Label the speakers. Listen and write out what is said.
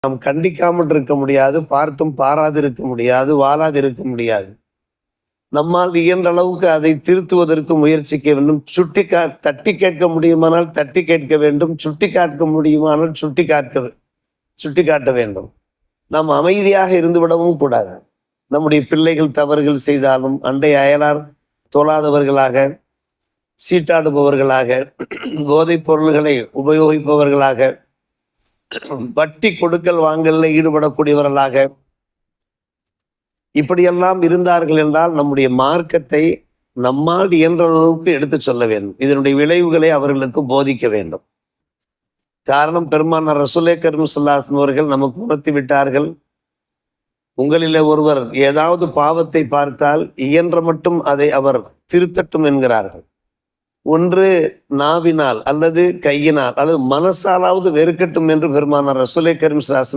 Speaker 1: நாம் கண்டிக்காமல் இருக்க முடியாது, பார்த்தும் பாராது இருக்க முடியாது, வாழாது இருக்க முடியாது. நம்மால் இயன்ற அளவுக்கு அதை திருத்துவதற்கு முயற்சிக்க வேண்டும். தட்டி கேட்க முடியுமானால் தட்டி கேட்க வேண்டும், சுட்டி காட்ட முடியுமானால் சுட்டி காட்ட வேண்டும். நாம் அமைதியாக இருந்து விடவும் கூடாது. நம்முடைய பிள்ளைகள் தவறுகள் செய்தாலும் அண்டை அயலார் தோளாதவர்களாக, சீட்டாடுபவர்களாக, போதைப் பொருள்களை உபயோகிப்பவர்களாக, வட்டி கொடுக்கல் வாங்கல்ல ஈடுபடக்கூடியவர்களாக இப்படியெல்லாம் இருந்தார்கள் என்றால் நம்முடைய மார்க்கத்தை நம்மால் இயன்ற அளவுக்கு எடுத்து சொல்ல வேண்டும். இதனுடைய விளைவுகளை அவர்களுக்கு போதிக்க வேண்டும். காரணம், பெருமானார் ரசூலே கரீம் ஸல்லல்லாஹு அலைஹி வஸல்லம் அவர்கள் நமக்கு உணர்த்தி விட்டார்கள். உங்களிலே ஒருவர் ஏதாவது பாவத்தை பார்த்தால் இயன்ற மட்டும் அதை அவர் திருத்தட்டும் என்கிறார்கள். ஒன்று நாவினால் அல்லது கையினால் அல்லது மனசாலாவது வெறுக்கட்டும் என்று பெருமானார் ரசூலே கரீம் ஸல்லல்லாஹு அலைஹி வஸல்லம்